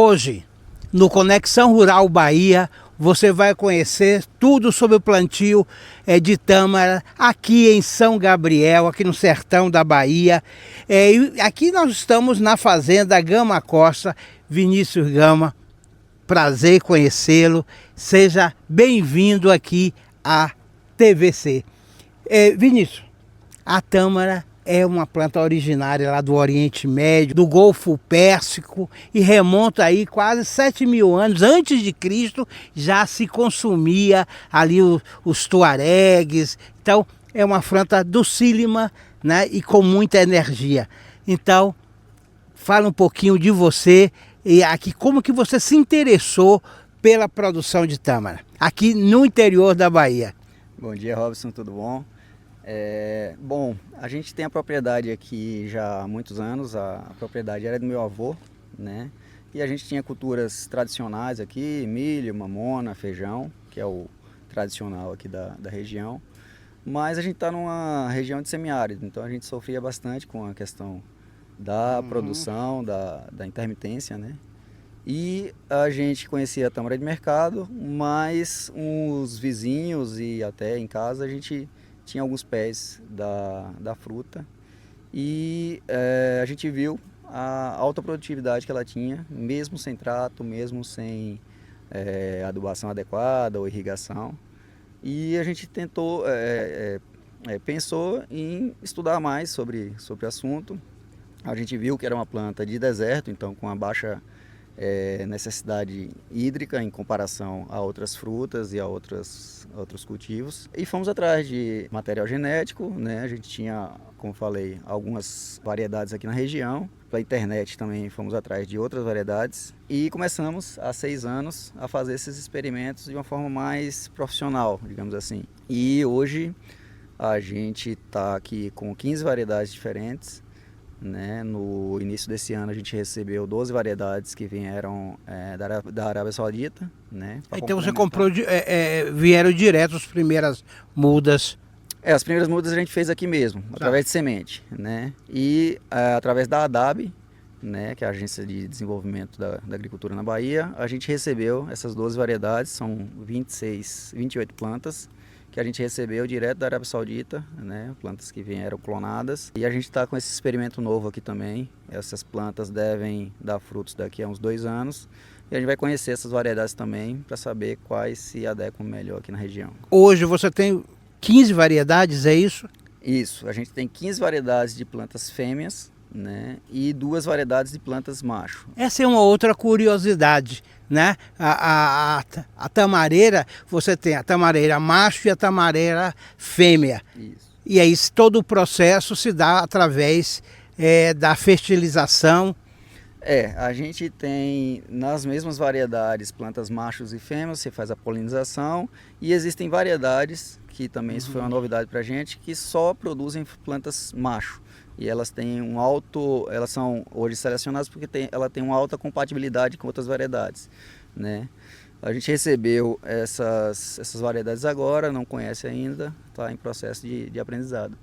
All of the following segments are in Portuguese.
Hoje, no Conexão Rural Bahia, você vai conhecer tudo sobre o plantio de tâmara aqui em São Gabriel, aqui no sertão da Bahia. E aqui nós estamos na fazenda Gama Costa, Vinícius Gama. Prazer em conhecê-lo. Seja bem-vindo aqui à TVC. Vinícius, a tâmara é uma planta originária lá do Oriente Médio, do Golfo Pérsico, e remonta aí quase 7.000 anos antes de Cristo, já se consumia ali os tuaregues. Então é uma planta docílima, né, e com muita energia. Então fala um pouquinho de você e aqui como que você se interessou pela produção de tâmara aqui no interior da Bahia. Bom dia, Robson, tudo bom? Bom, a gente tem a propriedade aqui já há muitos anos. A propriedade era do meu avô, né? E a gente tinha culturas tradicionais aqui, milho, mamona, feijão, que é o tradicional aqui da região. Mas a gente está numa região de semiárido, então a gente sofria bastante com a questão da produção, da intermitência, né? E a gente conhecia a tâmara de mercado, mas os vizinhos e até em casa a gente tinha alguns pés da fruta e a gente viu a alta produtividade que ela tinha, mesmo sem trato, mesmo sem adubação adequada ou irrigação. E a gente pensou em estudar mais sobre o assunto. A gente viu que era uma planta de deserto, então com uma baixa necessidade hídrica em comparação a outras frutas e a outros cultivos. E fomos atrás de material genético, né? A gente tinha, como falei, algumas variedades aqui na região. Pela internet também fomos atrás de outras variedades. E começamos há 6 anos a fazer esses experimentos de uma forma mais profissional, digamos assim. E hoje a gente está aqui com 15 variedades diferentes. Né? No início desse ano a gente recebeu 12 variedades que vieram da Arábia Saudita, né? Então você comprou, vieram direto as primeiras mudas? As primeiras mudas a gente fez aqui mesmo, através de semente, né? E através da ADAB, né? Que é a Agência de Desenvolvimento da Agricultura na Bahia, a gente recebeu essas 12 variedades, são 28 plantas, que a gente recebeu direto da Arábia Saudita, né? Plantas que vieram clonadas. E a gente está com esse experimento novo aqui também. Essas plantas devem dar frutos daqui a uns 2 anos. E a gente vai conhecer essas variedades também para saber quais se adequam melhor aqui na região. Hoje você tem 15 variedades, é isso? Isso, a gente tem 15 variedades de plantas fêmeas, né? E 2 variedades de plantas macho. Essa é uma outra curiosidade, né? A tamareira, você tem a tamareira macho e a tamareira fêmea. Isso. E aí todo o processo se dá através da fertilização. A gente tem nas mesmas variedades plantas machos e fêmeas, você faz a polinização, e existem variedades, que também isso foi uma novidade para a gente, que só produzem plantas macho. E elas têm elas são hoje selecionadas porque ela tem uma alta compatibilidade com outras variedades, né? A gente recebeu essas variedades agora, não conhece ainda, está em processo de aprendizado.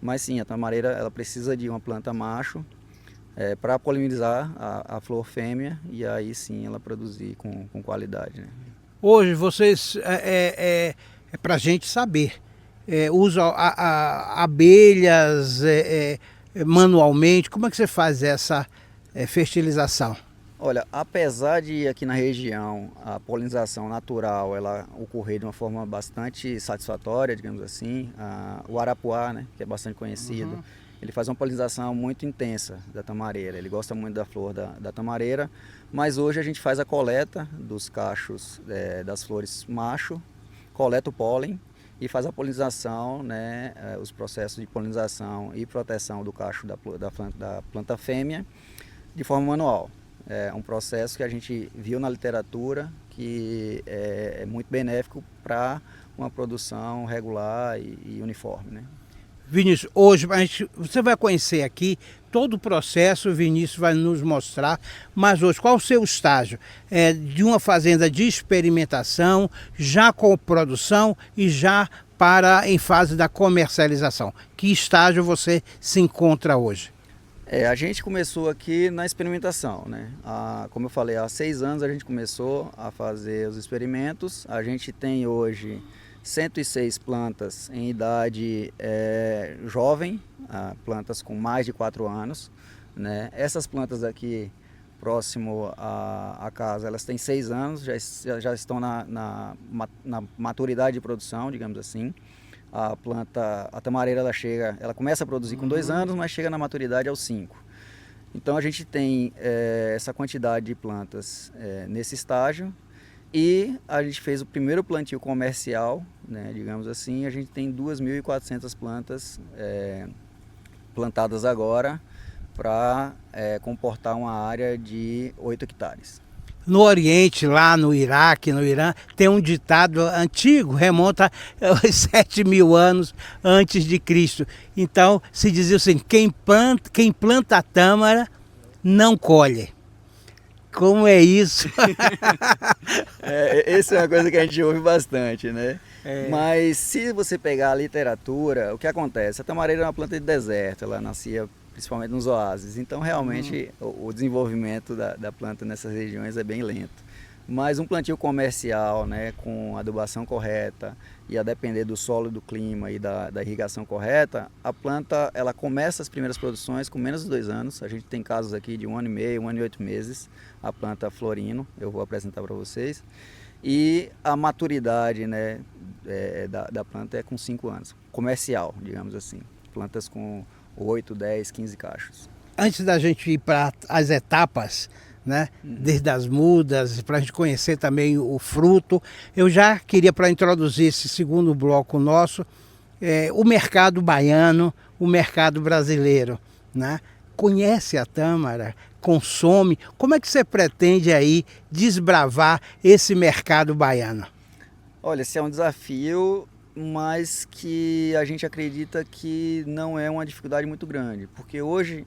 Mas sim, a tamareira ela precisa de uma planta macho para polinizar a flor fêmea e aí sim ela produzir com qualidade, né? Hoje vocês, para a gente saber, usam abelhas manualmente. Como é que você faz essa fertilização? Olha, apesar de aqui na região a polinização natural ela ocorrer de uma forma bastante satisfatória, digamos assim, o arapuá, né, que é bastante conhecido, ele faz uma polinização muito intensa da tamareira. Ele gosta muito da flor da tamareira, mas hoje a gente faz a coleta dos cachos das flores macho, coleta o pólen e faz a polinização, né, os processos de polinização e proteção do cacho da planta fêmea de forma manual. É um processo que a gente viu na literatura que é muito benéfico para uma produção regular e uniforme, né? Vinícius, hoje você vai conhecer aqui todo o processo, o Vinícius vai nos mostrar, mas hoje qual o seu estágio? De uma fazenda de experimentação, já com produção e já em fase da comercialização. Que estágio você se encontra hoje? A gente começou aqui na experimentação, né? Como eu falei, há 6 anos a gente começou a fazer os experimentos. A gente tem hoje 106 plantas em idade jovem, plantas com mais de 4 anos, né? Essas plantas aqui, próximo à casa, elas têm 6 anos, já estão na maturidade de produção, digamos assim. A planta, a tamareira, ela começa a produzir com 2 anos, mas chega na maturidade aos 5. Então a gente tem essa quantidade de plantas nesse estágio, e a gente fez o primeiro plantio comercial, né, digamos assim. A gente tem 2.400 plantas plantadas agora, para comportar uma área de 8 hectares. No Oriente, lá no Iraque, no Irã, tem um ditado antigo, remonta aos 7.000 anos antes de Cristo. Então, se dizia assim, quem planta a tâmara não colhe. Como é isso? Essa é uma coisa que a gente ouve bastante, né? Mas se você pegar a literatura, o que acontece? A tamareira é uma planta de deserto, ela nascia principalmente nos oásis. Então, realmente, o desenvolvimento da planta nessas regiões é bem lento. Mas um plantio comercial, né, com adubação correta e a depender do solo, do clima e da irrigação correta, a planta ela começa as primeiras produções com menos de 2 anos. A gente tem casos aqui de 1 ano e meio, 1 ano e 8 meses, a planta florino, eu vou apresentar para vocês. E a maturidade, né, da planta é com 5 anos, comercial, digamos assim. Plantas com 8, 10, 15 cachos. Antes da gente ir para as etapas, né, desde as mudas, para a gente conhecer também o fruto, eu já queria, para introduzir esse segundo bloco nosso, o mercado baiano, o mercado brasileiro, né? Conhece a tâmara, consome, como é que você pretende aí desbravar esse mercado baiano? Olha, esse é um desafio, mas que a gente acredita que não é uma dificuldade muito grande, porque hoje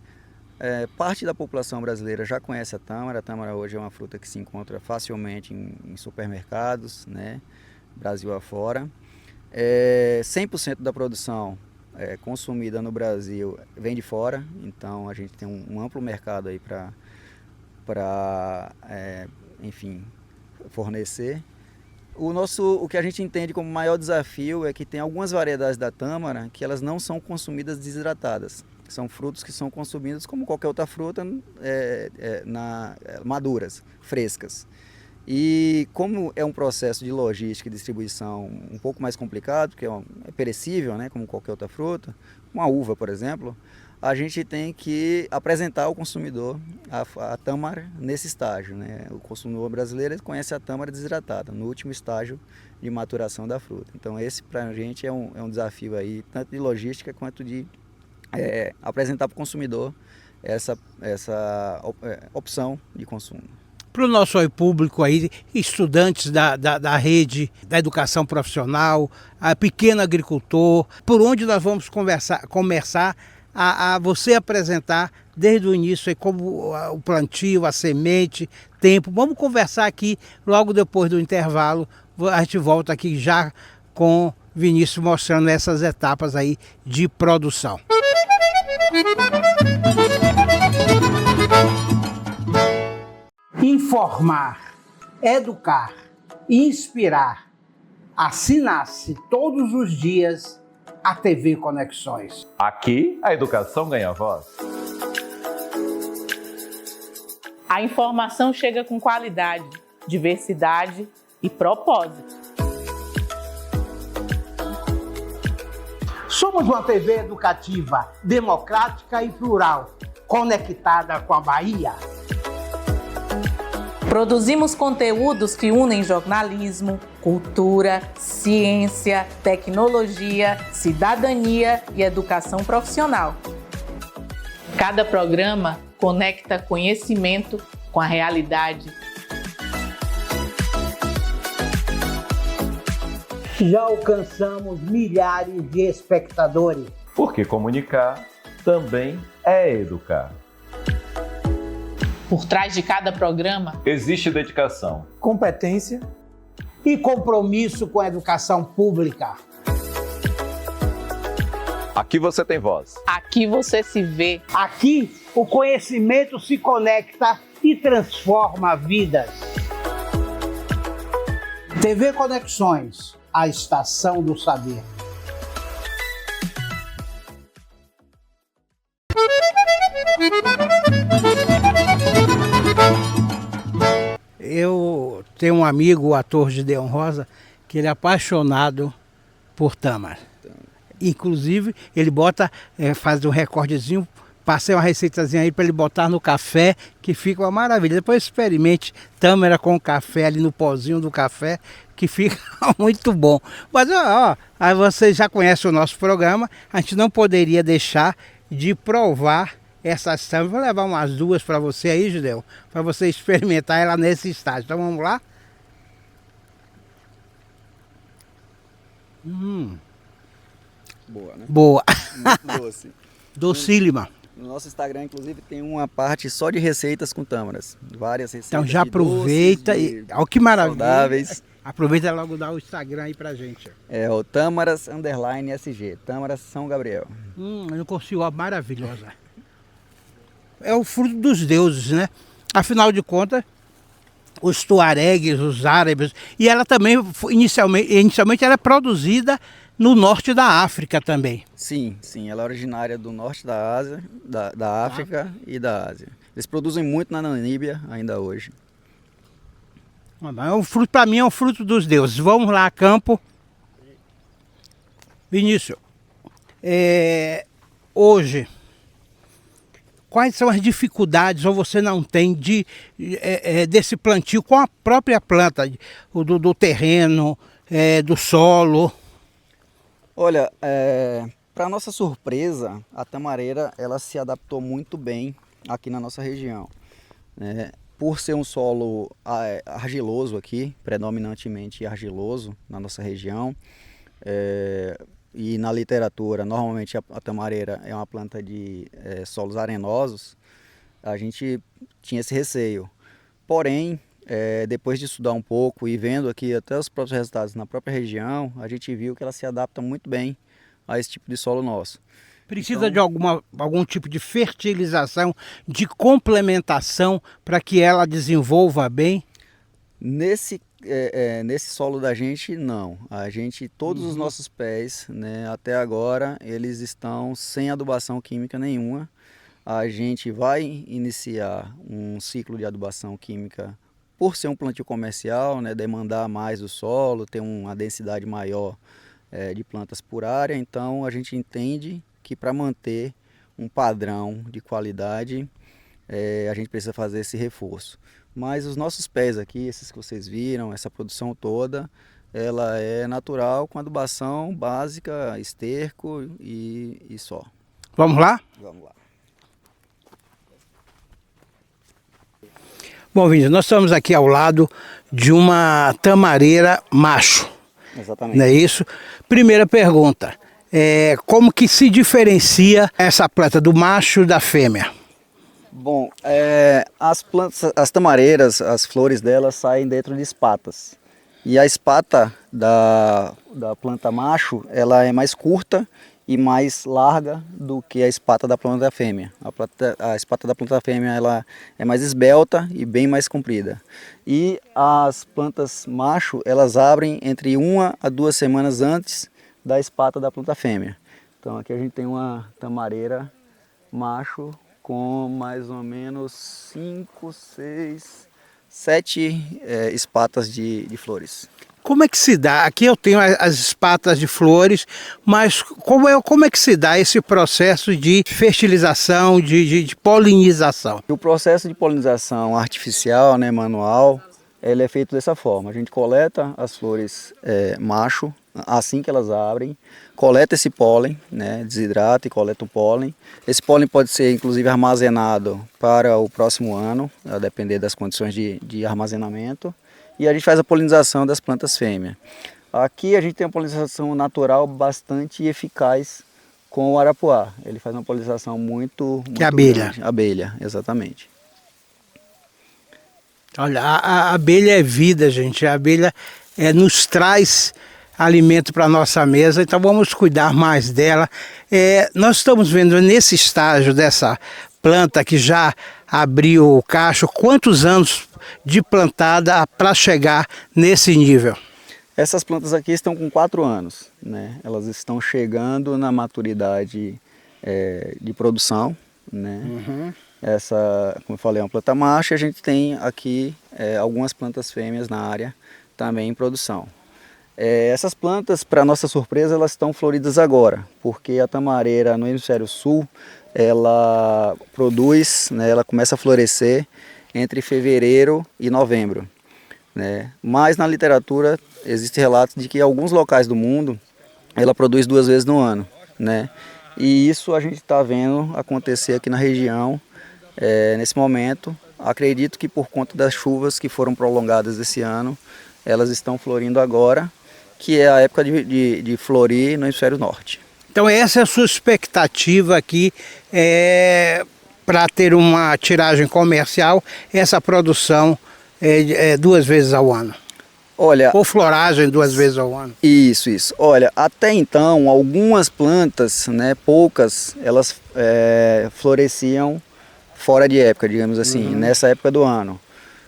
parte da população brasileira já conhece a tâmara. A tâmara hoje é uma fruta que se encontra facilmente em supermercados, né, Brasil afora. 100% da produção consumida no Brasil vem de fora, então a gente tem um amplo mercado aí para enfim, fornecer. O que a gente entende como maior desafio é que tem algumas variedades da tâmara que elas não são consumidas desidratadas. São frutos que são consumidos como qualquer outra fruta, maduras, frescas. E como é um processo de logística e distribuição um pouco mais complicado, porque é perecível, né, como qualquer outra fruta, uma uva, por exemplo, a gente tem que apresentar ao consumidor a tâmara nesse estágio, né? O consumidor brasileiro conhece a tâmara desidratada, no último estágio de maturação da fruta. Então esse para a gente é um desafio aí, tanto de logística quanto de apresentar para o consumidor essa opção de consumo. Para o nosso público aí, estudantes da rede da educação profissional, a pequeno agricultor, por onde nós vamos começar a você apresentar desde o início aí, como o plantio, a semente, tempo. Vamos conversar aqui logo depois do intervalo. A gente volta aqui já com Vinícius mostrando essas etapas aí de produção. Informar, educar, inspirar. Assim nasce todos os dias a TV Conexões. Aqui a educação ganha voz. A informação chega com qualidade, diversidade e propósito. Somos uma TV educativa, democrática e plural, conectada com a Bahia. Produzimos conteúdos que unem jornalismo, cultura, ciência, tecnologia, cidadania e educação profissional. Cada programa conecta conhecimento com a realidade. Já alcançamos milhares de espectadores. Porque comunicar também é educar. Por trás de cada programa existe dedicação, competência e compromisso com a educação pública. Aqui você tem voz. Aqui você se vê. Aqui o conhecimento se conecta e transforma vidas. TV Conexões, a estação do saber. Eu tenho um amigo, o ator Gideon Rosa, que ele é apaixonado por tâmara. Inclusive, ele bota, faz um recordezinho, passei uma receitazinha aí para ele botar no café, que fica uma maravilha. Depois experimente tâmara com café ali no pozinho do café, que fica muito bom. Mas aí você já conhece o nosso programa, a gente não poderia deixar de provar essas tâmaras. Vou levar umas 2 para você aí, Gideon, para você experimentar ela nesse estágio. Então vamos lá? Boa, né? Boa. Muito doce. Docílima. No nosso Instagram, inclusive, tem uma parte só de receitas com tâmaras. Várias receitas. Então já de aproveita doces, e olha que maravilha. saudáveis. Aproveita logo dar o Instagram aí pra gente. É o Tâmaras_SG, Tâmaras São Gabriel. Eu não consigo, ó, maravilhosa. É o fruto dos deuses, né? Afinal de contas, os tuaregues, os árabes, e ela também, inicialmente ela é produzida no norte da África também. Sim, ela é originária do norte da Ásia, da África e da Ásia. Eles produzem muito na Namíbia ainda hoje. É um fruto, para mim é um fruto dos deuses. Vamos lá a campo. Vinícius, hoje, quais são as dificuldades ou você não tem desse plantio com a própria planta, do terreno, do solo? Olha, para nossa surpresa, a tamareira ela se adaptou muito bem aqui na nossa região, né? Por ser um solo argiloso aqui, predominantemente argiloso na nossa região, e na literatura, normalmente a tamareira é uma planta de solos arenosos, a gente tinha esse receio. Porém, depois de estudar um pouco e vendo aqui até os próprios resultados na própria região, a gente viu que ela se adapta muito bem a esse tipo de solo nosso. Precisa de algum tipo de fertilização, de complementação para que ela desenvolva bem? Nesse solo da gente, não. Todos os nossos pés, né, até agora, eles estão sem adubação química nenhuma. A gente vai iniciar um ciclo de adubação química por ser um plantio comercial, né, demandar mais do solo, ter uma densidade maior de plantas por área. Então a gente entende que para manter um padrão de qualidade, a gente precisa fazer esse reforço. Mas os nossos pés aqui, esses que vocês viram, essa produção toda, ela é natural com adubação básica, esterco e só. Vamos lá? Vamos lá. Bom, Vinícius, nós estamos aqui ao lado de uma tamareira macho. Exatamente. Não é isso? Primeira pergunta, como que se diferencia essa planta do macho e da fêmea? Bom, as plantas, as tamareiras, as flores delas saem dentro de espatas. E a espata da planta macho, ela é mais curta e mais larga do que a espata da planta fêmea. A espata da planta fêmea ela é mais esbelta e bem mais comprida. E as plantas macho, elas abrem entre 1 a 2 semanas antes da espata da planta fêmea. Então aqui a gente tem uma tamareira macho com mais ou menos 5, 6, 7 espatas de flores. Como é que se dá? Aqui eu tenho as espatas de flores, mas como é que se dá esse processo de fertilização, de polinização? O processo de polinização artificial, né, manual, ele é feito dessa forma. A gente coleta as flores macho, assim que elas abrem, coleta esse pólen, né, desidrata e coleta o pólen. Esse pólen pode ser inclusive armazenado para o próximo ano, a depender das condições de armazenamento. E a gente faz a polinização das plantas fêmeas. Aqui a gente tem uma polinização natural bastante eficaz com o arapuá. Ele faz uma polinização muito que é abelha. Grande. Abelha, exatamente. Olha, a abelha é vida, gente. A abelha nos traz alimento para a nossa mesa, então vamos cuidar mais dela. Nós estamos vendo nesse estágio dessa planta que já abriu o cacho, quantos anos de plantada para chegar nesse nível? Essas plantas aqui estão com 4 anos, né? Elas estão chegando na maturidade de produção, né? Essa, como eu falei, é uma planta macho. A gente tem aqui algumas plantas fêmeas na área também em produção. Essas plantas, para nossa surpresa, elas estão floridas agora, porque a tamareira no hemisfério sul, ela produz, né, ela começa a florescer entre fevereiro e novembro, né? Mas na literatura existe relatos de que em alguns locais do mundo ela produz 2 vezes no ano, né? E isso a gente está vendo acontecer aqui na região nesse momento. Acredito que por conta das chuvas que foram prolongadas esse ano, elas estão florindo agora, que é a época de florir no hemisfério norte. Então essa é a sua expectativa aqui para ter uma tiragem comercial, essa produção 2 vezes ao ano? Olha, ou floragem 2 vezes ao ano? Isso. Olha, até então, algumas plantas, né, poucas, elas floresciam fora de época, digamos assim, nessa época do ano.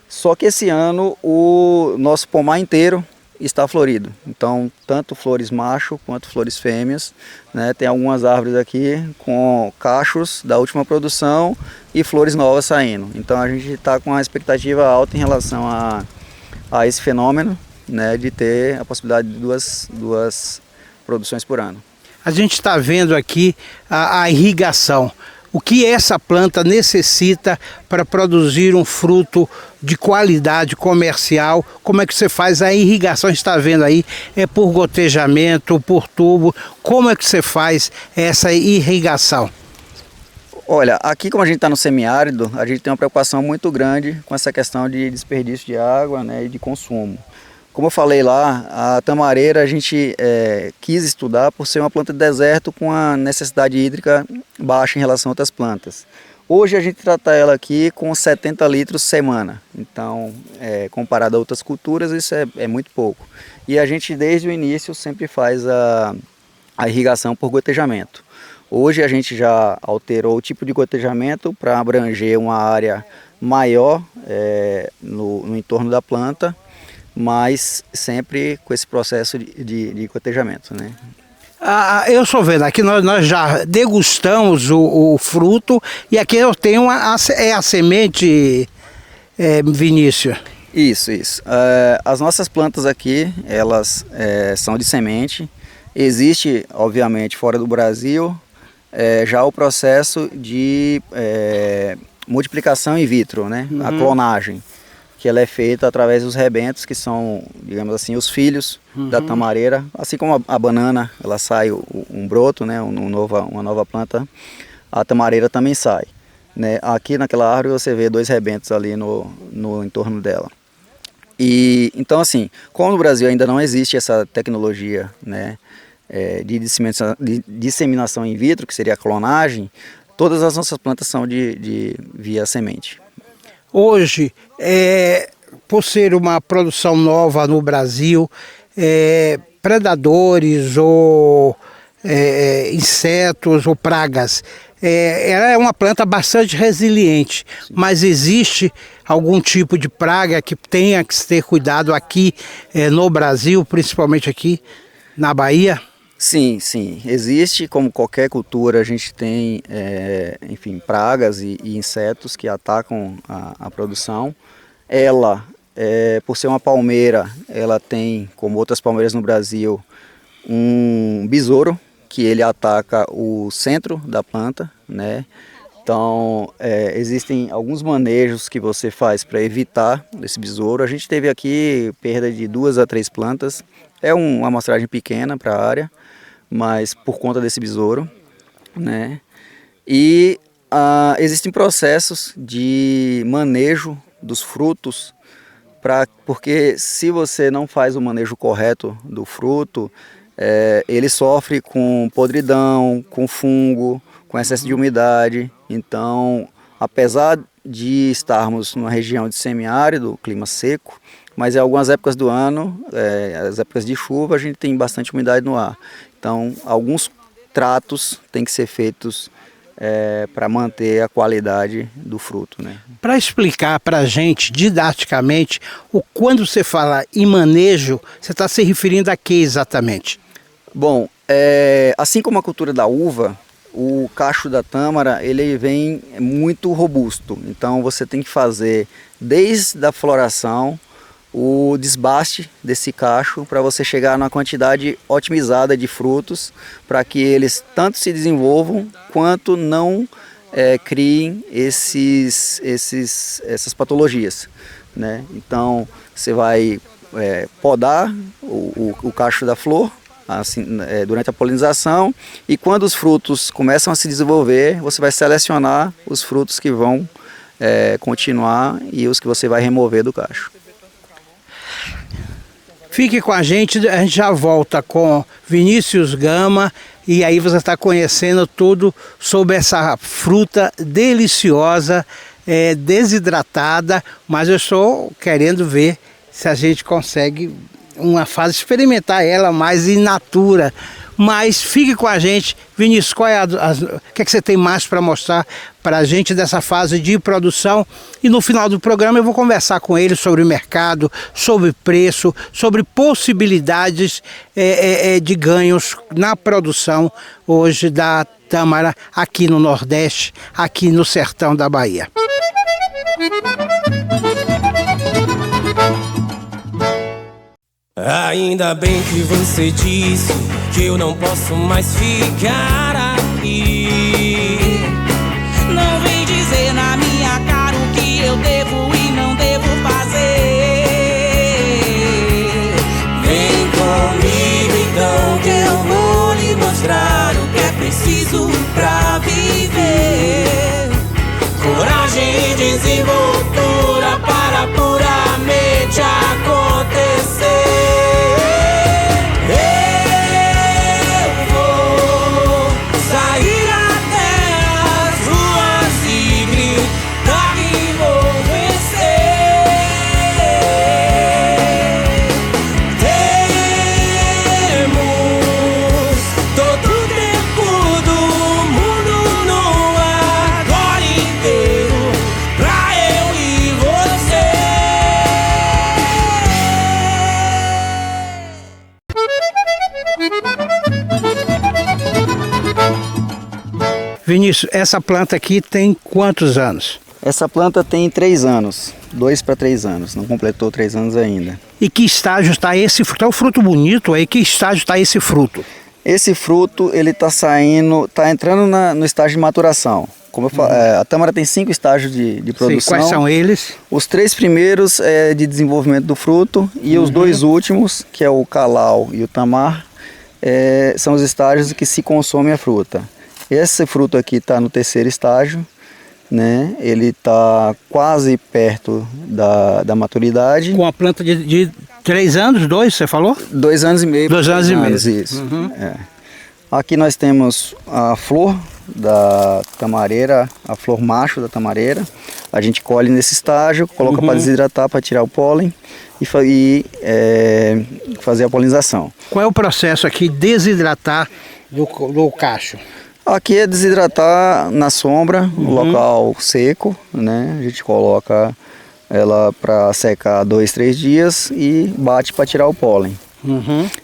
Só que esse ano o nosso pomar inteiro está florido. Então, tanto flores macho quanto flores fêmeas, né? Tem algumas árvores aqui com cachos da última produção e flores novas saindo. Então, a gente está com uma expectativa alta em relação a esse fenômeno, né? De ter a possibilidade de duas produções por ano. A gente está vendo aqui a irrigação. O que essa planta necessita para produzir um fruto de qualidade comercial? Como é que você faz a irrigação? A gente está vendo aí, é por gotejamento, por tubo. Como é que você faz essa irrigação? Olha, aqui como a gente está no semiárido, a gente tem uma preocupação muito grande com essa questão de desperdício de água, né, e de consumo. Como eu falei lá, a tamareira a gente quis estudar por ser uma planta de deserto com a necessidade hídrica baixa em relação a outras plantas. Hoje a gente trata ela aqui com 70 litros semana, então comparado a outras culturas isso é muito pouco. E a gente desde o início sempre faz a irrigação por gotejamento. Hoje a gente já alterou o tipo de gotejamento para abranger uma área maior no entorno da planta, mas sempre com esse processo de gotejamento, né? Eu estou vendo aqui, nós já degustamos o fruto e aqui eu tenho a semente, Vinícius. Isso. As nossas plantas aqui, elas são de semente. Existe, obviamente, fora do Brasil, já o processo de multiplicação in vitro, né? A clonagem, que ela é feita através dos rebentos, que são, digamos assim, os filhos da tamareira. Assim como a banana, ela sai um broto, né, uma nova planta, a tamareira também sai, né? Aqui naquela árvore você vê 2 rebentos ali no entorno dela. E então, assim, como no Brasil ainda não existe essa tecnologia, né, de disseminação in vitro, que seria a clonagem, todas as nossas plantas são via semente. Hoje, por ser uma produção nova no Brasil, predadores ou insetos ou pragas, ela é uma planta bastante resiliente. Sim. Mas existe algum tipo de praga que tenha que ter cuidado aqui no Brasil, principalmente aqui na Bahia? Sim, existe. Como qualquer cultura, a gente tem, enfim, pragas e insetos que atacam a produção. Ela, por ser uma palmeira, ela tem, como outras palmeiras no Brasil, um besouro, que ele ataca o centro da planta, né? Então, existem alguns manejos que você faz para evitar esse besouro. A gente teve aqui perda de 2 a 3 plantas. É uma amostragem pequena para a área, mas por conta desse besouro, né? E existem processos de manejo dos frutos, porque se você não faz o manejo correto do fruto, ele sofre com podridão, com fungo, com excesso de umidade. Então, apesar de estarmos numa região de semiárido, clima seco, mas em algumas épocas do ano, as épocas de chuva, a gente tem bastante umidade no ar. Então, alguns tratos têm que ser feitos para manter a qualidade do fruto, né? Para explicar para a gente didaticamente, quando você fala em manejo, você está se referindo a que exatamente? Bom, assim como a cultura da uva, o cacho da tâmara ele vem muito robusto. Então você tem que fazer desde a floração o desbaste desse cacho para você chegar numa quantidade otimizada de frutos para que eles tanto se desenvolvam quanto não criem essas patologias, né? Então você vai podar o cacho da flor assim, durante a polinização, e quando os frutos começam a se desenvolver, você vai selecionar os frutos que vão continuar e os que você vai remover do cacho. Fique com a gente já volta com Vinícius Gama e aí você está conhecendo tudo sobre essa fruta deliciosa, desidratada, mas eu estou querendo ver se a gente consegue uma fase experimentar ela mais in natura. Mas fique com a gente. Vinícius, qual é o que você tem mais para mostrar para a gente dessa fase de produção? E no final do programa eu vou conversar com ele sobre o mercado, sobre preço, sobre possibilidades de ganhos na produção hoje da tâmara aqui no Nordeste, aqui no sertão da Bahia. Ainda bem que você disse que eu não posso mais ficar aqui. Não vem dizer na minha cara o que eu devo e não devo fazer. Vem comigo então que eu vou lhe mostrar o que é preciso pra viver. Coragem e desenvoltura para puramente acontecer. Vinícius, essa planta aqui tem quantos anos? Essa planta tem 3 anos, 2 para 3 anos, não completou 3 anos ainda. E que estágio está esse fruto? É um fruto bonito aí, que estágio está esse fruto? Esse fruto ele está entrando no estágio de maturação. Como eu falo, a tâmara tem 5 estágios de produção. Sim, quais são eles? Os 3 primeiros é de desenvolvimento do fruto e os 2 últimos, que é o calau e o tamar, são os estágios que se consome a fruta. Esse fruto aqui está no 3º estágio, né? Ele está quase perto da maturidade. Com a planta de 3 anos, 2, você falou? 2 anos e meio. 2 anos e meio. Isso. Aqui nós temos a flor da tamareira, a flor macho da tamareira. A gente colhe nesse estágio, coloca para desidratar, para tirar o pólen e fazer a polinização. Qual é o processo aqui de desidratar do cacho? Aqui é desidratar na sombra, no local seco, né? A gente coloca ela para secar 2, 3 dias e bate para tirar o pólen.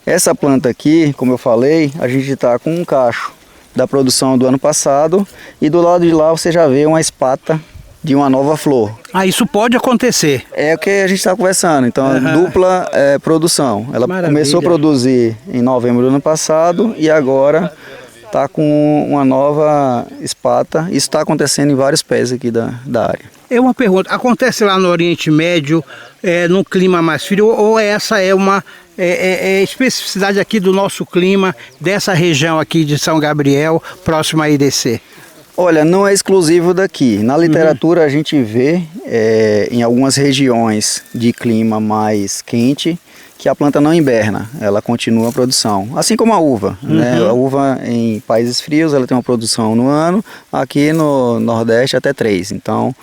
Essa planta aqui, como eu falei, a gente está com um cacho da produção do ano passado e do lado de lá você já vê uma espata de uma nova flor. Ah, isso pode acontecer? É o que a gente está conversando, então dupla produção. Ela começou a produzir em novembro do ano passado e agora está com uma nova espata. Isso está acontecendo em vários pés aqui da área. É uma pergunta, acontece lá no Oriente Médio, num clima mais frio, ou essa é uma especificidade aqui do nosso clima, dessa região aqui de São Gabriel, próximo a Irecê? Olha, não é exclusivo daqui. Na literatura a gente vê em algumas regiões de clima mais quente, que a planta não inverna, ela continua a produção. Assim como a uva, né? A uva em países frios ela tem uma produção no ano, aqui no Nordeste até 3. Então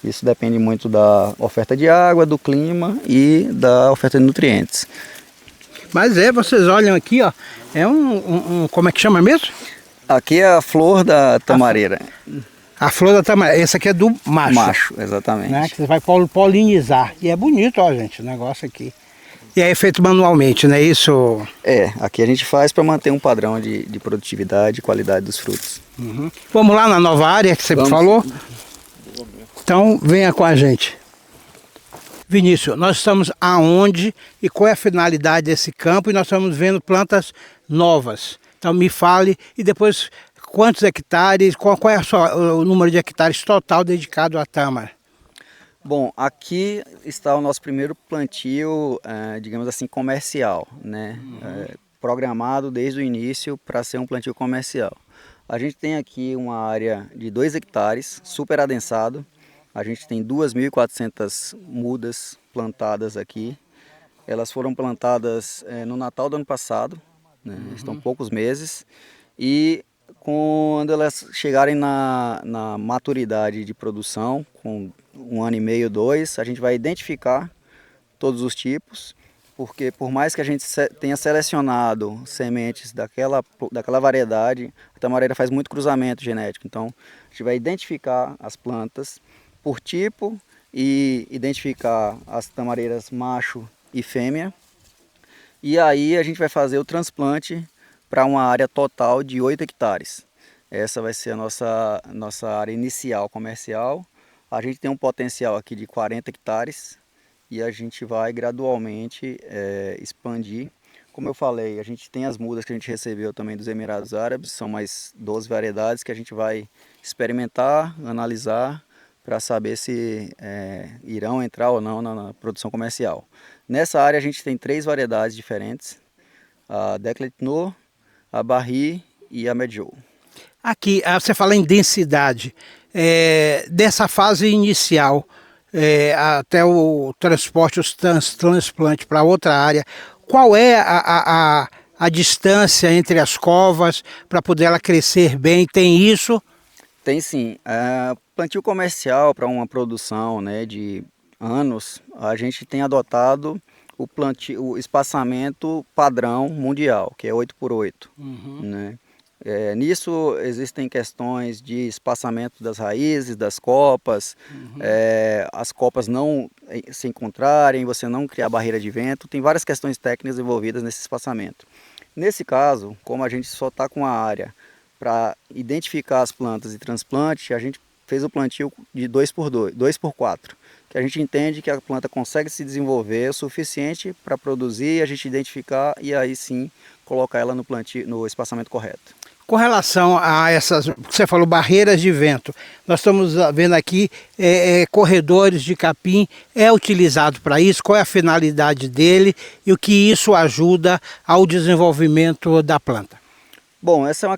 Isso depende muito da oferta de água, do clima e da oferta de nutrientes. Mas vocês olham aqui, ó, é como é que chama mesmo? Aqui é a flor da tamareira. A flor da tamareira, essa aqui é do macho. Macho, exatamente. Né? Que você vai polinizar. E é bonito, ó, gente, o negócio aqui. E é feito manualmente, não é isso? Aqui a gente faz para manter um padrão de produtividade e qualidade dos frutos. Uhum. Vamos lá na nova área que você falou? Então, venha com a gente. Vinícius, nós estamos aonde e qual é a finalidade desse campo? E nós estamos vendo plantas novas. Então, me fale e depois quantos hectares, qual é o número de hectares total dedicado à tâmara? Bom, aqui está o nosso primeiro plantio, digamos assim, comercial, né? Programado desde o início para ser um plantio comercial. A gente tem aqui uma área de 2 hectares, super adensado. A gente tem 2.400 mudas plantadas aqui. Elas foram plantadas no Natal do ano passado, né? Estão poucos meses. E quando elas chegarem na maturidade de produção, com 1 ano e meio, 2, a gente vai identificar todos os tipos, porque por mais que a gente tenha selecionado sementes daquela variedade, a tamareira faz muito cruzamento genético. Então, a gente vai identificar as plantas por tipo e identificar as tamareiras macho e fêmea. E aí a gente vai fazer o transplante para uma área total de 8 hectares. Essa vai ser a nossa área inicial comercial. A gente tem um potencial aqui de 40 hectares e a gente vai gradualmente expandir. Como eu falei, a gente tem as mudas que a gente recebeu também dos Emirados Árabes, são mais 12 variedades que a gente vai experimentar, analisar, para saber se irão entrar ou não na produção comercial. Nessa área a gente tem 3 variedades diferentes, a Decletno, a Barry e a Medjool. Aqui, você fala em densidade, dessa fase inicial até o transporte, os transplantes para outra área, qual é a distância entre as covas para poder ela crescer bem? Tem isso? Tem sim. Plantio comercial para uma produção, né, de anos, a gente tem adotado o espaçamento padrão mundial, que é 8x8. Né? Nisso existem questões de espaçamento das raízes, das copas, as copas não se encontrarem, você não criar barreira de vento, tem várias questões técnicas envolvidas nesse espaçamento. Nesse caso, como a gente só está com a área para identificar as plantas e transplante, a gente fez o plantio de 2x4, que a gente entende que a planta consegue se desenvolver o suficiente para produzir, a gente identificar e aí sim colocar ela no espaçamento correto. Com relação a essas, você falou barreiras de vento, nós estamos vendo aqui corredores de capim, é utilizado para isso? Qual é a finalidade dele e o que isso ajuda ao desenvolvimento da planta? Bom, essa é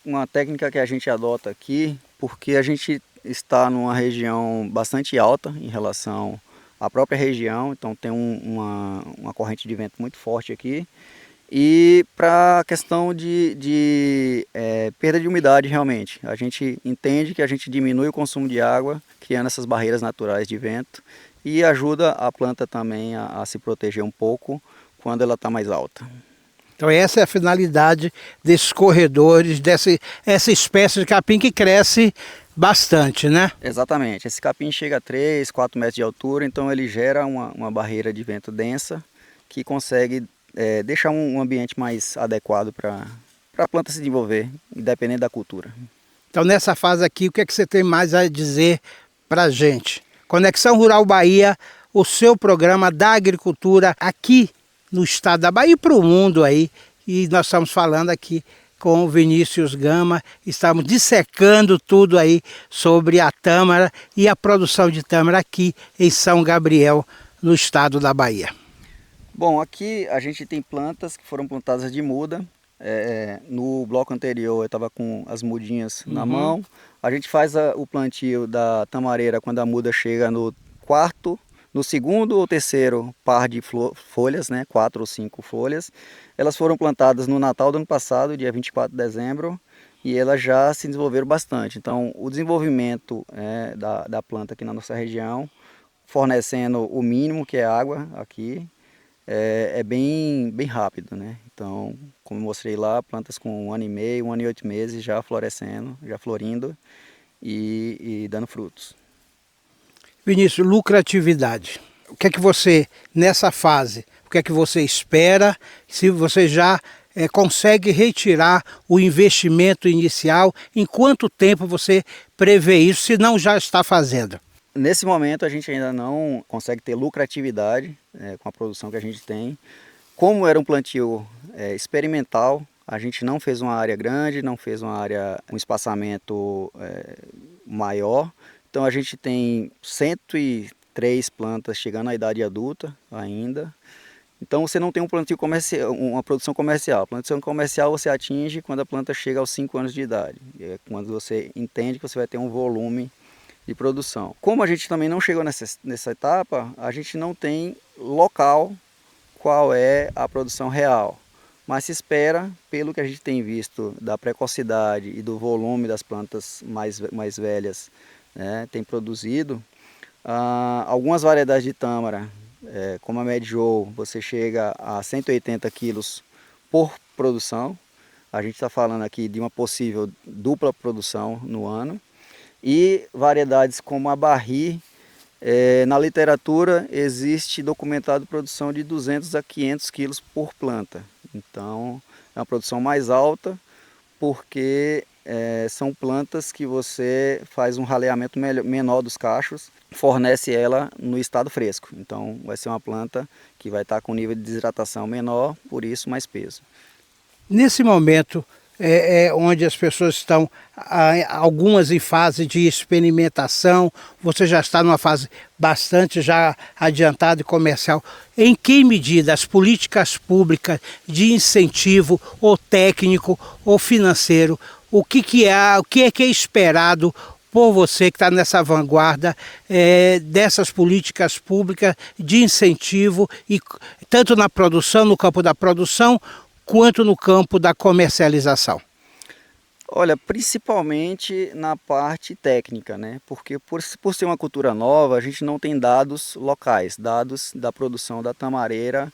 uma técnica que a gente adota aqui, porque a gente está numa região bastante alta em relação à própria região, então tem uma corrente de vento muito forte aqui. E para a questão de perda de umidade realmente, a gente entende que a gente diminui o consumo de água, criando essas barreiras naturais de vento e ajuda a planta também a se proteger um pouco quando ela está mais alta. Então essa é a finalidade desses corredores, essa espécie de capim que cresce bastante, né? Exatamente, esse capim chega a 3, 4 metros de altura, então ele gera uma barreira de vento densa que consegue deixar um ambiente mais adequado para a planta se desenvolver, independente da cultura. Então nessa fase aqui, o que é que você tem mais a dizer para a gente? Conexão Rural Bahia, o seu programa da agricultura aqui no estado da Bahia e para o mundo aí. E nós estamos falando aqui com o Vinícius Gama, estamos dissecando tudo aí sobre a tâmara e a produção de tâmara aqui em São Gabriel, no estado da Bahia. Bom, aqui a gente tem plantas que foram plantadas de muda. No bloco anterior eu estava com as mudinhas na mão. A gente faz o plantio da tamareira quando a muda chega no segundo ou terceiro par de folhas, né? 4 ou 5 folhas. Elas foram plantadas no Natal do ano passado, dia 24 de dezembro. e elas já se desenvolveram bastante. Então, o desenvolvimento da planta aqui na nossa região, fornecendo o mínimo, que é água aqui, é bem rápido, né? Então, como eu mostrei lá, plantas com 1 ano e meio, 1 ano e 8 meses já florescendo, já florindo e dando frutos. Vinícius, lucratividade. O que é que você, nessa fase, o que é que você espera, se você já consegue retirar o investimento inicial, em quanto tempo você prevê isso, se não já está fazendo? Nesse momento a gente ainda não consegue ter lucratividade com a produção que a gente tem. Como era um plantio experimental, a gente não fez uma área grande, não fez um espaçamento maior. Então a gente tem 103 plantas chegando à idade adulta ainda. Então você não tem um plantio comercial, uma produção comercial. A produção comercial você atinge quando a planta chega aos 5 anos de idade. É quando você entende que você vai ter um volume de produção. Como a gente também não chegou nessa etapa, a gente não tem local qual é a produção real. Mas se espera, pelo que a gente tem visto da precocidade e do volume das plantas mais velhas, né, tem produzido, algumas variedades de tâmara, como a Medjool, você chega a 180 quilos por produção. A gente está falando aqui de uma possível dupla produção no ano. E variedades como a Barri, na literatura existe documentado produção de 200 a 500 quilos por planta. Então é uma produção mais alta porque são plantas que você faz um raleamento menor dos cachos, fornece ela no estado fresco. Então vai ser uma planta que vai estar com nível de desidratação menor, por isso mais peso. Nesse momento, onde as pessoas estão, algumas em fase de experimentação, você já está numa fase bastante já adiantada e comercial. Em que medida as políticas públicas de incentivo, ou técnico, ou financeiro, o que é esperado por você que está nessa vanguarda dessas políticas públicas de incentivo, e tanto na produção, no campo da produção, quanto no campo da comercialização? Olha, principalmente na parte técnica, né? Porque por ser uma cultura nova, a gente não tem dados locais, dados da produção da tamareira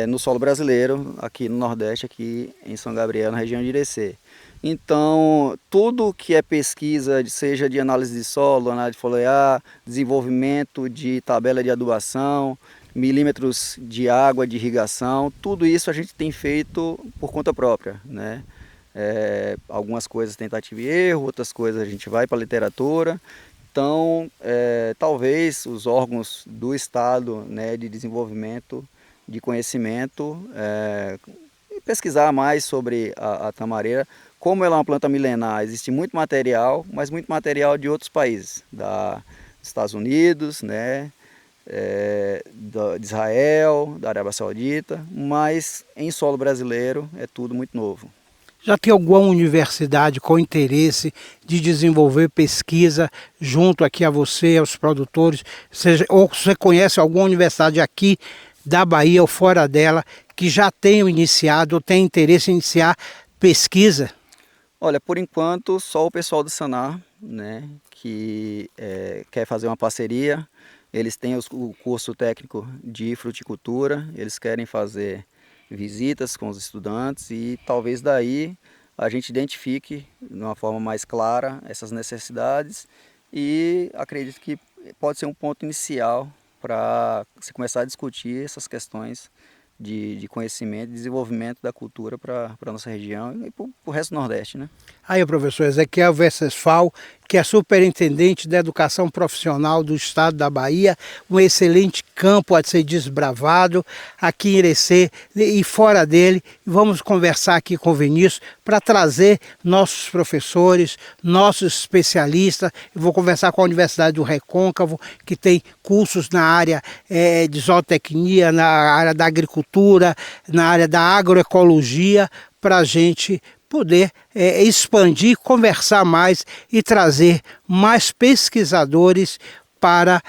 no solo brasileiro, aqui no Nordeste, aqui em São Gabriel, na região de Irecê. Então, tudo que é pesquisa, seja de análise de solo, análise de foliar, desenvolvimento de tabela de adubação, milímetros de água, de irrigação, tudo isso a gente tem feito por conta própria, né? Algumas coisas tentativa e erro, outras coisas a gente vai para a literatura. Então, talvez os órgãos do Estado, né, de desenvolvimento, de conhecimento, pesquisar mais sobre a tamareira. Como ela é uma planta milenar, existe muito material, mas muito material de outros países, dos Estados Unidos, né, de Israel, da Arábia Saudita, mas em solo brasileiro é tudo muito novo. Já tem alguma universidade com interesse de desenvolver pesquisa junto aqui a você, aos produtores? Ou você conhece alguma universidade aqui da Bahia ou fora dela que já tenham iniciado ou tem interesse em iniciar pesquisa? Olha, por enquanto só o pessoal do Sanar, né, que quer fazer uma parceria. Eles têm o curso técnico de fruticultura, eles querem fazer visitas com os estudantes e talvez daí a gente identifique de uma forma mais clara essas necessidades, e acredito que pode ser um ponto inicial para se começar a discutir essas questões de conhecimento e desenvolvimento da cultura para a nossa região e para o resto do Nordeste, né? Aí o professor Ezequiel Venceslau, que é superintendente da educação profissional do estado da Bahia, um excelente campo a ser desbravado aqui em Irecê e fora dele. Vamos conversar aqui com o Vinícius para trazer nossos professores, nossos especialistas. Eu vou conversar com a Universidade do Recôncavo, que tem cursos na área de zootecnia, na área da agricultura, na área da agroecologia, para a gente poder expandir, conversar mais e trazer mais pesquisadores para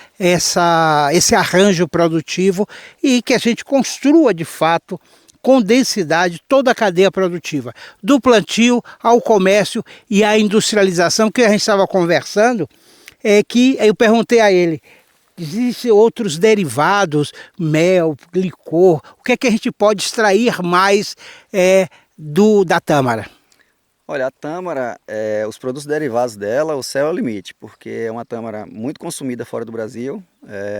esse arranjo produtivo, e que a gente construa de fato com densidade toda a cadeia produtiva, do plantio ao comércio e à industrialização, que a gente estava conversando, que eu perguntei a ele, existem outros derivados, mel, licor, o que é que a gente pode extrair mais da tâmara? Olha, a tâmara, os produtos derivados dela, o céu é o limite, porque é uma tâmara muito consumida fora do Brasil,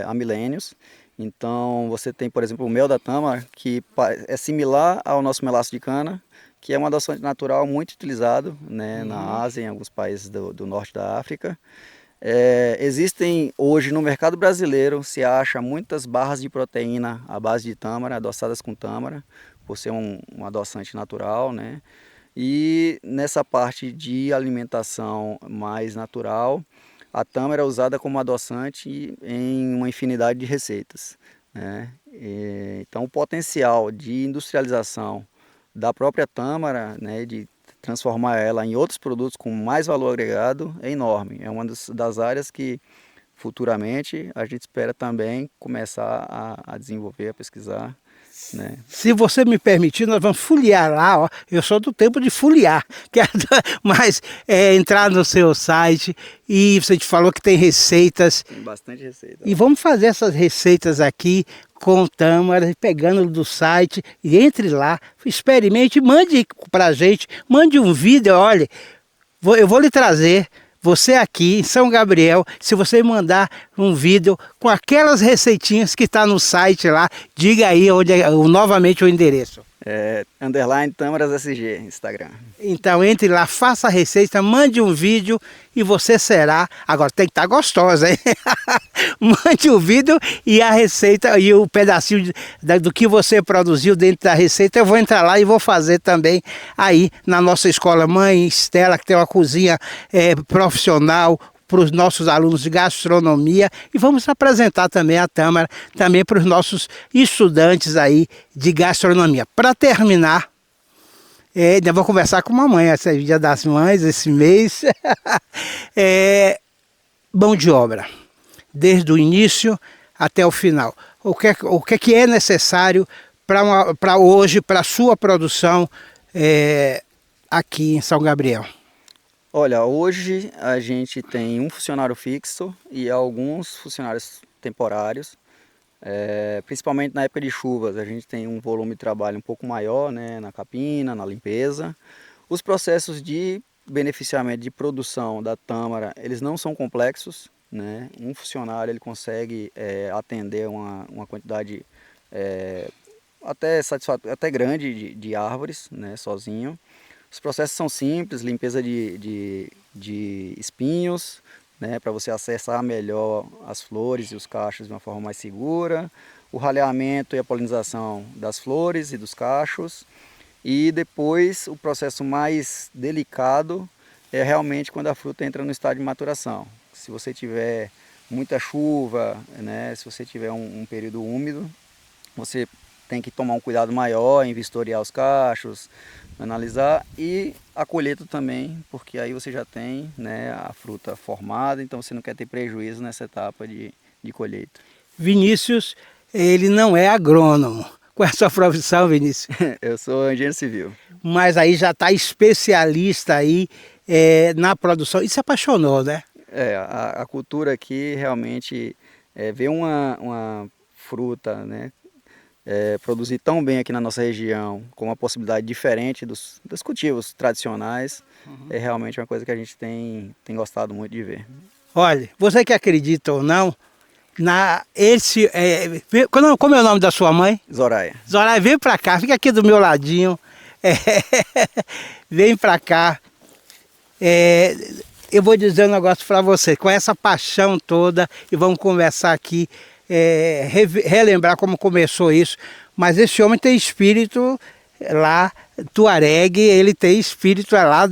há milênios. Então você tem, por exemplo, o mel da tâmara, que é similar ao nosso melaço de cana, que é um adoçante natural muito utilizado, né, na Ásia, em alguns países do norte da África. Existem hoje no mercado brasileiro, se acha muitas barras de proteína à base de tâmara, adoçadas com tâmara, por ser um adoçante natural, né? E nessa parte de alimentação mais natural, a tâmara é usada como adoçante em uma infinidade de receitas, né? Então o potencial de industrialização da própria tâmara, né, de transformar ela em outros produtos com mais valor agregado é enorme. É uma das áreas que futuramente a gente espera também começar a desenvolver, a pesquisar, né? Se você me permitir, nós vamos folhear lá, ó. Eu sou do tempo de folhear, mas entrar no seu site e você te falou que tem receitas. Tem bastante receita. E vamos fazer essas receitas aqui com tâmara, pegando do site, e entre lá, experimente, mande pra gente, mande um vídeo, olha, eu vou lhe trazer. Você aqui em São Gabriel, se você mandar um vídeo com aquelas receitinhas que está no site lá, diga aí novamente o endereço. _ Tâmaras SG, Instagram. Então entre lá, faça a receita, mande um vídeo e você será... Agora tem que estar gostosa, hein? Mande o vídeo e a receita e o pedacinho do que você produziu dentro da receita. Eu vou entrar lá e vou fazer também aí na nossa escola Mãe Estela, que tem uma cozinha profissional para os nossos alunos de gastronomia, e vamos apresentar também a tâmara também para os nossos estudantes aí de gastronomia. Para terminar, ainda vou conversar com a mamãe, esse é o Dia das Mães, esse mês. Mão de obra, desde o início até o final. O que é necessário para hoje, para a sua produção aqui em São Gabriel? Olha, hoje a gente tem um funcionário fixo e alguns funcionários temporários, principalmente na época de chuvas. A gente tem um volume de trabalho um pouco maior, né, na capina, na limpeza. Os processos de beneficiamento de produção da tâmara, eles não são complexos, né? Um funcionário ele consegue atender uma quantidade até grande de árvores, né, sozinho. Os processos são simples, limpeza de espinhos, né, para você acessar melhor as flores e os cachos de uma forma mais segura, o raleamento e a polinização das flores e dos cachos, e depois o processo mais delicado é realmente quando a fruta entra no estágio de maturação. Se você tiver muita chuva, né, se você tiver um período úmido, você tem que tomar um cuidado maior em vistoriar os cachos, analisar, e a colheita também, porque aí você já tem, né, a fruta formada, então você não quer ter prejuízo nessa etapa de colheita. Vinícius, ele não é agrônomo. Qual é a sua profissão, Vinícius? Eu sou engenheiro civil. Mas aí já está especialista aí na produção. E se apaixonou, né? A cultura aqui realmente ver uma fruta, né, produzir tão bem aqui na nossa região, com uma possibilidade diferente dos cultivos tradicionais, é realmente uma coisa que a gente tem gostado muito de ver. Olha, você que acredita ou não, como é o nome da sua mãe? Zoraia. Zoraia, vem pra cá, fica aqui do meu ladinho. Vem pra cá. Eu vou dizer um negócio pra você, com essa paixão toda, e vamos conversar aqui, relembrar como começou isso, mas esse homem tem espírito lá, Tuareg, ele tem espírito lá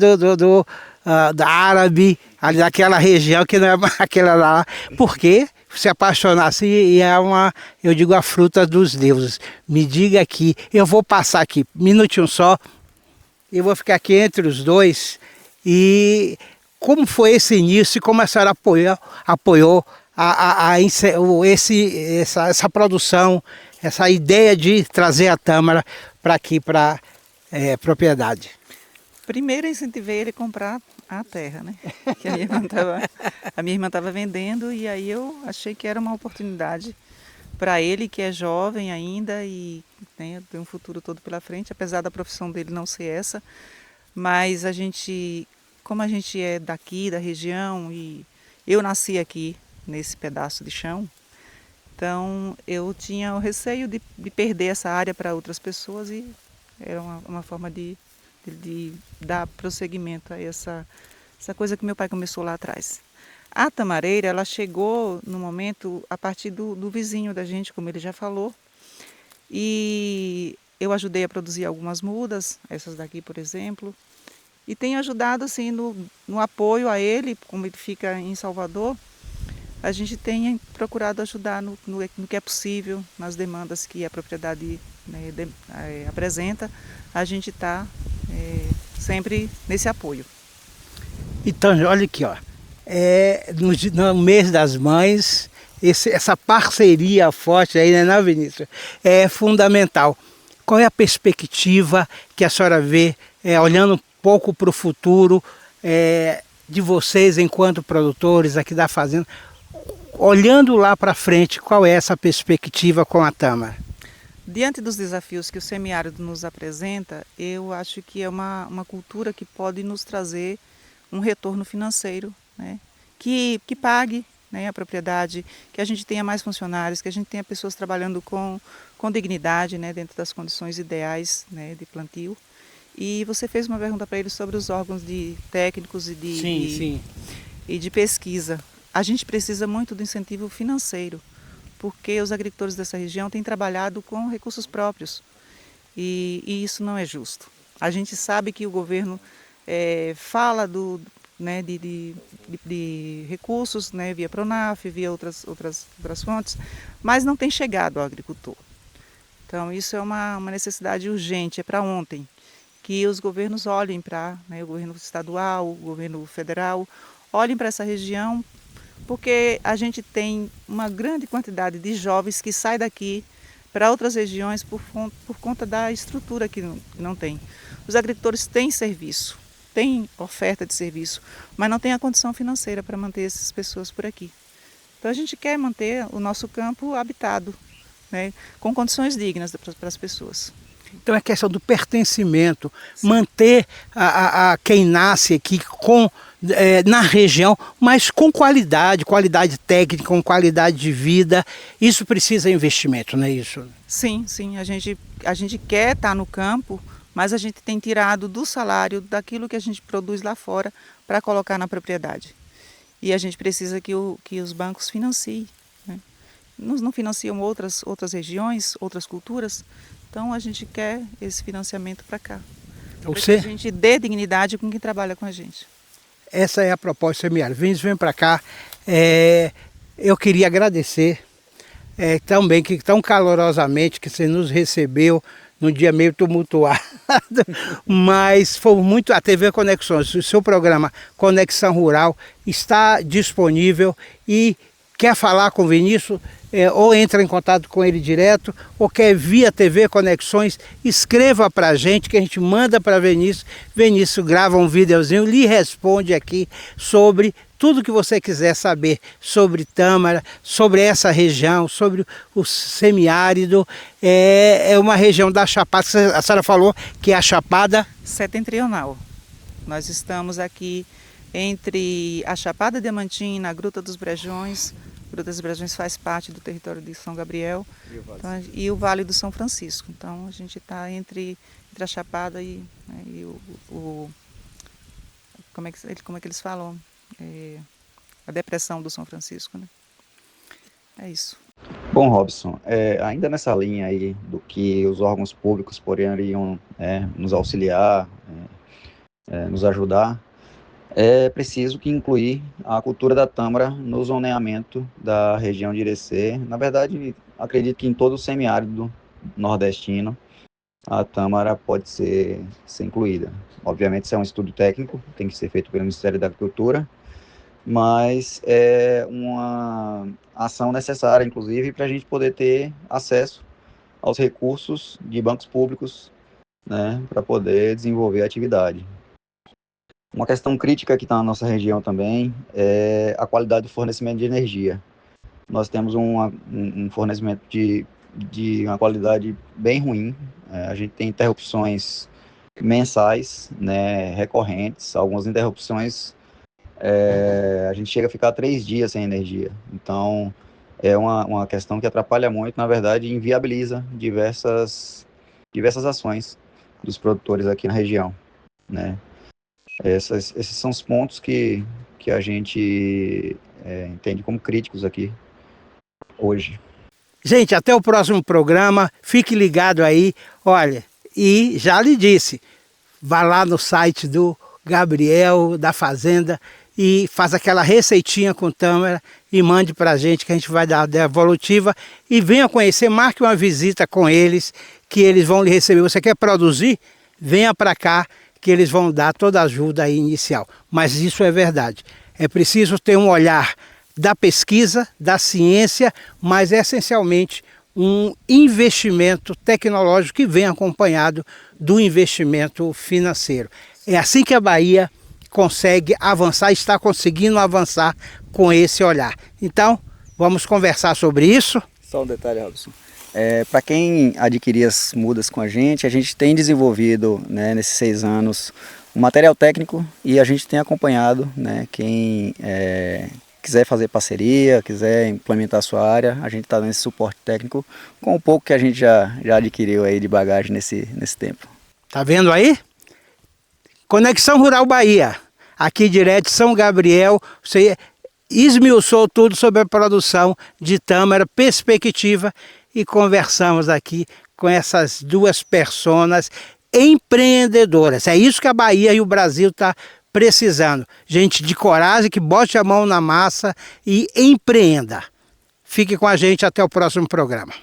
da árabe, ali daquela região que não é aquela lá, porque se apaixonar assim, eu digo, a fruta dos deuses. Me diga aqui, eu vou passar aqui, minutinho só, eu vou ficar aqui entre os dois, e como foi esse início, e como a senhora apoiou essa produção, essa ideia de trazer a tâmara para aqui, para propriedade? Primeiro eu incentivei ele a comprar a terra, né? Que a minha irmã estava vendendo e aí eu achei que era uma oportunidade para ele, que é jovem ainda e, né, tem um futuro todo pela frente, apesar da profissão dele não ser essa. Mas como a gente é daqui, da região, e eu nasci aqui nesse pedaço de chão, então eu tinha o receio de perder essa área para outras pessoas e era uma forma de dar prosseguimento a essa coisa que meu pai começou lá atrás. A tamareira, ela chegou no momento a partir do vizinho da gente, como ele já falou, e eu ajudei a produzir algumas mudas, essas daqui, por exemplo, e tenho ajudado assim no apoio a ele, como ele fica em Salvador, a gente tem procurado ajudar no que é possível, nas demandas que a propriedade, né, apresenta, a gente está sempre nesse apoio. Então, olha aqui, ó. No mês das mães, essa parceria forte aí, né, Vinícius? É fundamental. Qual é a perspectiva que a senhora vê, olhando um pouco para o futuro, de vocês enquanto produtores aqui da fazenda, olhando lá para frente, qual é essa perspectiva com a tâmara? Diante dos desafios que o semiárido nos apresenta, eu acho que é uma cultura que pode nos trazer um retorno financeiro, né? Que pague, né, a propriedade, que a gente tenha mais funcionários, que a gente tenha pessoas trabalhando com dignidade, né, dentro das condições ideais, né, de plantio. E você fez uma pergunta para ele sobre os órgãos técnicos e de pesquisa. A gente precisa muito do incentivo financeiro, porque os agricultores dessa região têm trabalhado com recursos próprios e isso não é justo. A gente sabe que o governo fala né, de recursos, né, via Pronaf, via outras fontes, mas não tem chegado ao agricultor. Então isso é uma necessidade urgente, é para ontem, que os governos olhem para, né, o governo estadual, o governo federal, olhem para essa região, porque a gente tem uma grande quantidade de jovens que saem daqui para outras regiões por conta da estrutura que não tem. Os agricultores têm serviço, têm oferta de serviço, mas não têm a condição financeira para manter essas pessoas por aqui. Então a gente quer manter o nosso campo habitado, né, com condições dignas para as pessoas. Então é questão do pertencimento, sim, manter quem nasce aqui na região, mas com qualidade técnica, com qualidade de vida. Isso precisa de investimento, não é isso? Sim, sim. A gente quer estar no campo, mas a gente tem tirado do salário, daquilo que a gente produz lá fora, para colocar na propriedade. E a gente precisa que os bancos financiem, né? Não financiam outras regiões, outras culturas. Então a gente quer esse financiamento para cá. Para que a gente dê dignidade com quem trabalha com a gente. Essa é a proposta semiárido. Vinícius, vem para cá. Eu queria agradecer também que tão calorosamente que você nos recebeu num dia meio tumultuado, mas foi muito. A TV Conexões, o seu programa Conexão Rural está disponível e quer falar com o Vinícius, ou entra em contato com ele direto, ou quer via TV Conexões, escreva para a gente, que a gente manda para Vinícius. Vinícius grava um videozinho, lhe responde aqui sobre tudo que você quiser saber sobre Tâmara, sobre essa região, sobre o semiárido. É uma região da Chapada, a senhora falou que é a Chapada Setentrional. Nós estamos aqui entre a Chapada Diamantina, a Gruta dos Brejões. A Gruta dos Brejões faz parte do território de São Gabriel e o Vale do São Francisco. Então a gente está entre a Chapada e como é que eles falam? A depressão do São Francisco, né? É isso. Bom, Robson, ainda nessa linha aí do que os órgãos públicos poderiam nos auxiliar, nos ajudar, é preciso que incluir a cultura da tâmara no zoneamento da região de Irecê. Na verdade, acredito que em todo o semiárido nordestino a tâmara pode ser incluída. Obviamente, isso é um estudo técnico, tem que ser feito pelo Ministério da Agricultura, mas é uma ação necessária, inclusive, para a gente poder ter acesso aos recursos de bancos públicos, né, para poder desenvolver a atividade. Uma questão crítica que está na nossa região também é a qualidade do fornecimento de energia. Nós temos um fornecimento de uma qualidade bem ruim. A gente tem interrupções mensais, né, recorrentes. Algumas interrupções, a gente chega a ficar 3 dias sem energia. Então, é uma questão que atrapalha muito, na verdade, inviabiliza diversas ações dos produtores aqui na região, né? Esses são os pontos que a gente entende como críticos aqui hoje. Gente, até o próximo programa, fique ligado aí, olha, e já lhe disse, vá lá no site do Gabriel da Fazenda e faz aquela receitinha com tâmara e mande pra gente que a gente vai dar a devolutiva e venha conhecer, marque uma visita com eles, que eles vão lhe receber. Você quer produzir? Venha para cá, que eles vão dar toda a ajuda aí inicial. Mas isso é verdade. É preciso ter um olhar da pesquisa, da ciência, mas essencialmente um investimento tecnológico que vem acompanhado do investimento financeiro. É assim que a Bahia consegue avançar, está conseguindo avançar com esse olhar. Então, vamos conversar sobre isso. Só um detalhe, Robson. Para quem adquirir as mudas com a gente tem desenvolvido, né, nesses 6 anos um material técnico e a gente tem acompanhado, né, quem quiser fazer parceria, quiser implementar a sua área, a gente está dando esse suporte técnico com o pouco que a gente já adquiriu aí de bagagem nesse tempo. Tá vendo aí? Conexão Rural Bahia, aqui direto de São Gabriel, você esmiuçou tudo sobre a produção de tâmara, perspectiva, e conversamos aqui com essas 2 personas empreendedoras. É isso que a Bahia e o Brasil está precisando. Gente de coragem, que bote a mão na massa e empreenda. Fique com a gente até o próximo programa.